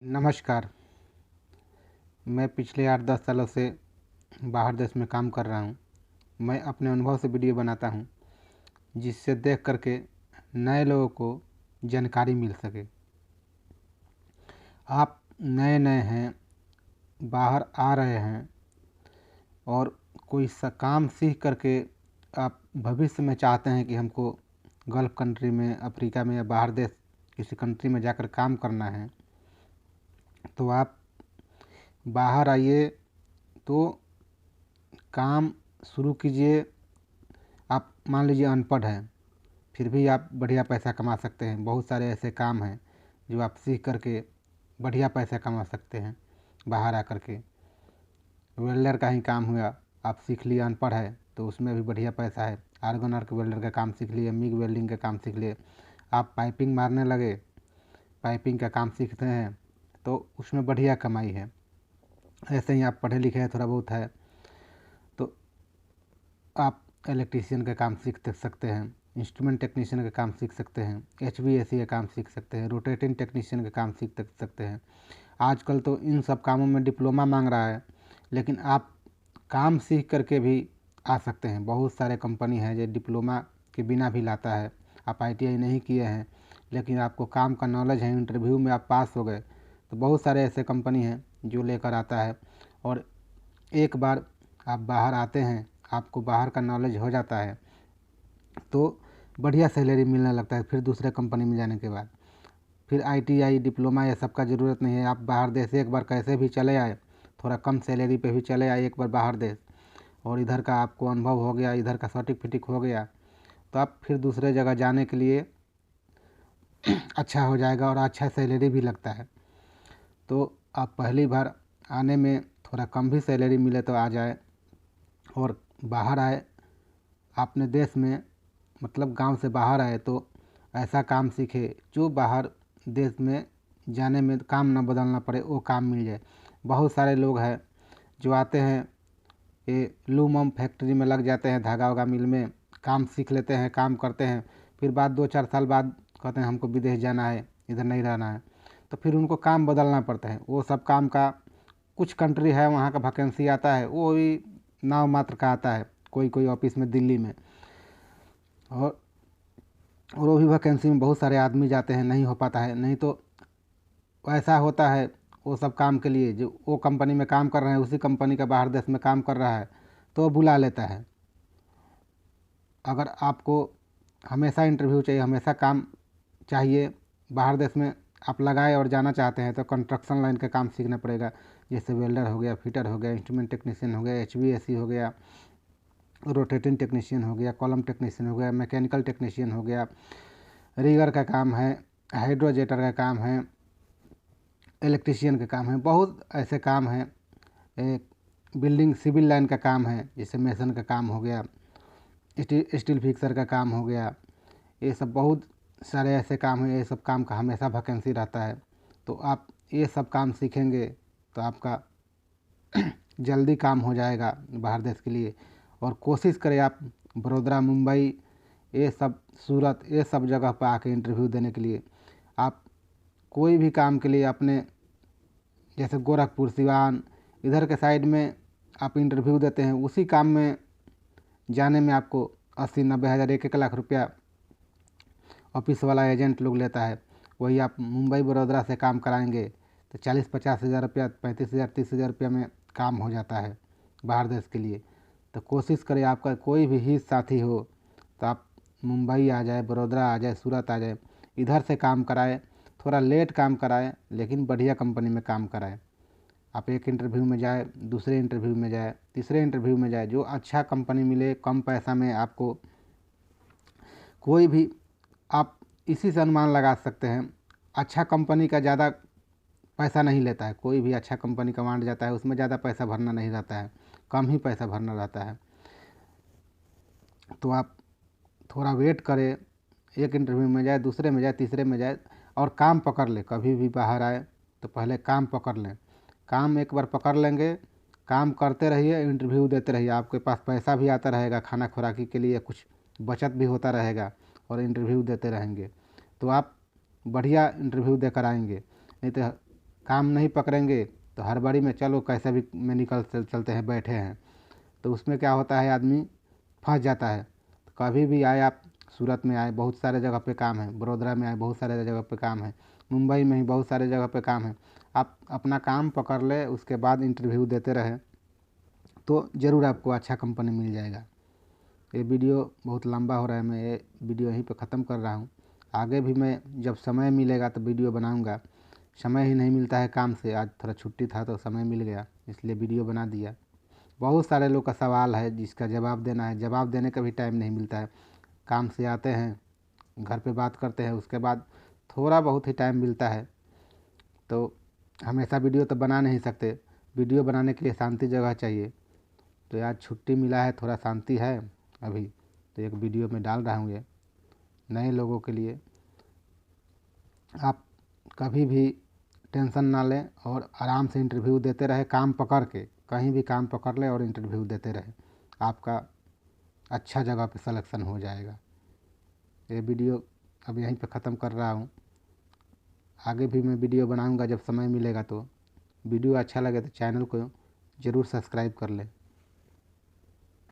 नमस्कार। मैं पिछले 8-10 सालों से बाहर देश में काम कर रहा हूँ। मैं अपने अनुभव से वीडियो बनाता हूँ जिससे देख करके नए लोगों को जानकारी मिल सके। आप नए हैं, बाहर आ रहे हैं और कोई सा काम सीख करके आप भविष्य में चाहते हैं कि हमको गल्फ़ कंट्री में, अफ्रीका में या बाहर देश किसी कंट्री में जाकर काम करना है, तो आप बाहर आइए, तो काम शुरू कीजिए। आप मान लीजिए अनपढ़ हैं, फिर भी आप बढ़िया पैसा कमा सकते हैं। बहुत सारे ऐसे काम हैं जो आप सीख करके बढ़िया पैसा कमा सकते हैं बाहर आकर के। वेल्डर का ही काम हुआ, आप सीख लिए, अनपढ़ है तो उसमें भी बढ़िया पैसा है। आर्गन आर्क वेल्डर का काम सीख लिए, मिग वेल्डिंग का काम सीख लिए, आप पाइपिंग मारने लगे, पाइपिंग का काम सीखते हैं तो उसमें बढ़िया कमाई है। ऐसे ही आप पढ़े लिखे हैं, थोड़ा बहुत है, तो आप इलेक्ट्रीशियन का काम सीख सकते हैं, इंस्ट्रूमेंट टेक्नीशियन का काम सीख सकते हैं, HVAC का काम सीख सकते हैं, रोटेटिंग टेक्नीशियन का काम सीख सकते हैं। आजकल तो इन सब कामों में डिप्लोमा मांग रहा है, लेकिन आप काम सीख करके भी आ सकते हैं। बहुत सारे कंपनी हैं जो डिप्लोमा के बिना भी लाता है। आप ITI नहीं किए हैं लेकिन आपको काम का नॉलेज है, इंटरव्यू में आप पास हो गए, तो बहुत सारे ऐसे कंपनी हैं जो लेकर आता है। और एक बार आप बाहर आते हैं, आपको बाहर का नॉलेज हो जाता है तो बढ़िया सैलरी मिलने लगता है। फिर दूसरे कंपनी में जाने के बाद फिर ITI डिप्लोमा ये सब का ज़रूरत नहीं है। आप बाहर देश एक बार कैसे भी चले आए, थोड़ा कम सैलरी पे भी चले आए एक बार बाहर देश, और इधर का आपको अनुभव हो गया, इधर का सर्टिफिकेट हो गया, तो आप फिर दूसरे जगह जाने के लिए अच्छा हो जाएगा और अच्छा सैलरी भी लगता है। तो आप पहली बार आने में थोड़ा कम भी सैलरी मिले तो आ जाए और बाहर आए अपने देश में, मतलब गांव से बाहर आए तो ऐसा काम सीखे जो बाहर देश में जाने में काम ना बदलना पड़े, वो काम मिल जाए। बहुत सारे लोग हैं जो आते हैं, ये लूम फैक्ट्री में लग जाते हैं, धागा वागा मिल में काम सीख लेते हैं, काम करते हैं, फिर बाद 2-4 साल बाद कहते हैं हमको विदेश जाना है, इधर नहीं रहना है, तो फिर उनको काम बदलना पड़ता है। वो सब काम का कुछ कंट्री है वहाँ का वैकेंसी आता है, वो भी नाम मात्र का आता है, कोई कोई ऑफिस में दिल्ली में, और वो भी वैकेंसी में बहुत सारे आदमी जाते हैं, नहीं हो पाता है। नहीं तो ऐसा होता है वो सब काम के लिए जो वो कंपनी में काम कर रहे हैं, उसी कंपनी का बाहर देश में काम कर रहा है तो बुला लेता है। अगर आपको हमेशा इंटरव्यू चाहिए, हमेशा काम चाहिए बाहर देश में, आप लगाए और जाना चाहते हैं तो कंस्ट्रक्शन लाइन का काम सीखना पड़ेगा। जैसे वेल्डर हो गया, फिटर हो गया, इंस्ट्रूमेंट टेक्नीशियन हो गया, HVAC हो गया, रोटेटिंग टेक्नीशियन हो गया, कॉलम टेक्नीशियन हो गया, मैकेनिकल टेक्नीशियन हो गया, रीगर का काम है, हाइड्रोजेटर का काम है, इलेक्ट्रीशियन का काम है। बहुत ऐसे काम हैं। एक बिल्डिंग सिविल लाइन का काम है, जैसे मेसन का काम हो गया, स्टील फिक्सर का काम हो गया, ये सब बहुत सारे ऐसे काम हैं। ये सब काम का हमेशा वैकेंसी रहता है, तो आप ये सब काम सीखेंगे तो आपका जल्दी काम हो जाएगा बाहर देश के लिए। और कोशिश करें आप बड़ौदा, मुंबई, ये सब, सूरत, ये सब जगह पर आके इंटरव्यू देने के लिए। आप कोई भी काम के लिए अपने जैसे गोरखपुर, सिवान, इधर के साइड में आप इंटरव्यू देते हैं, उसी काम में जाने में आपको 80-90 हज़ार, 1-1 लाख रुपया ऑफिस वाला एजेंट लोग लेता है। वही आप मुंबई, बड़ौदा से काम कराएंगे तो 40-50 हज़ार रुपया, 35 हज़ार, 30 हज़ार रुपया में काम हो जाता है बाहर देश के लिए। तो कोशिश करें आपका कोई भी हित साथी हो तो आप मुंबई आ जाए, बड़ौदा आ जाए, सूरत आ जाए, इधर से काम कराए। थोड़ा लेट काम कराए लेकिन बढ़िया कंपनी में काम कराए। आप एक इंटरव्यू में जाए, दूसरे इंटरव्यू में जाए, तीसरे इंटरव्यू में जाए, जो अच्छा कंपनी मिले कम पैसा में आपको, कोई भी आप इसी से अनुमान लगा सकते हैं। अच्छा कंपनी का ज़्यादा पैसा नहीं लेता है, कोई भी अच्छा कंपनी कमांड जाता है उसमें ज़्यादा पैसा भरना नहीं रहता है, कम ही पैसा भरना रहता है। तो आप थोड़ा वेट करें, एक इंटरव्यू में जाए, दूसरे में जाए, तीसरे में जाए, और काम पकड़ ले। कभी भी बाहर आए तो पहले काम पकड़ लें। काम एक बार पकड़ लेंगे, काम करते रहिए, इंटरव्यू देते रहिए, आपके पास पैसा भी आता रहेगा, खाना खुराकी के लिए कुछ बचत भी होता रहेगा, और इंटरव्यू देते रहेंगे तो आप बढ़िया इंटरव्यू देकर आएंगे। नहीं तो काम नहीं पकड़ेंगे तो हड़बड़ी में चलो कैसे भी में निकल चलते हैं, बैठे हैं, तो उसमें क्या होता है, आदमी फंस जाता है। तो कभी भी आए आप, सूरत में आए, बहुत सारे जगह पे काम है, बड़ोदरा में आए, बहुत सारे जगह पे काम है, मुंबई में ही बहुत सारे जगह पे काम है। आप अपना काम पकड़ ले, उसके बाद इंटरव्यू देते रहे तो ज़रूर आपको अच्छा कंपनी मिल जाएगा। ये वीडियो बहुत लंबा हो रहा है, मैं ये वीडियो यहीं पे ख़त्म कर रहा हूँ। आगे भी मैं जब समय मिलेगा तो वीडियो बनाऊँगा। समय ही नहीं मिलता है काम से, आज थोड़ा छुट्टी था तो समय मिल गया इसलिए वीडियो बना दिया। बहुत सारे लोग का सवाल है जिसका जवाब देना है, जवाब देने का भी टाइम नहीं मिलता है। काम से आते हैं, घर पे बात करते हैं, उसके बाद थोड़ा बहुत ही टाइम मिलता है। तो हमेशा वीडियो तो बना नहीं सकते, वीडियो बनाने के लिए शांति जगह चाहिए। तो आज छुट्टी मिला है, थोड़ा शांति है अभी, तो एक वीडियो में डाल रहा हूँ ये नए लोगों के लिए। आप कभी भी टेंशन ना लें और आराम से इंटरव्यू देते रहे, काम पकड़ के, कहीं भी काम पकड़ लें और इंटरव्यू देते रहे, आपका अच्छा जगह पे सिलेक्शन हो जाएगा। ये वीडियो अब यहीं पे ख़त्म कर रहा हूँ। आगे भी मैं वीडियो बनाऊँगा जब समय मिलेगा। तो वीडियो अच्छा लगे तो चैनल को ज़रूर सब्सक्राइब कर लें।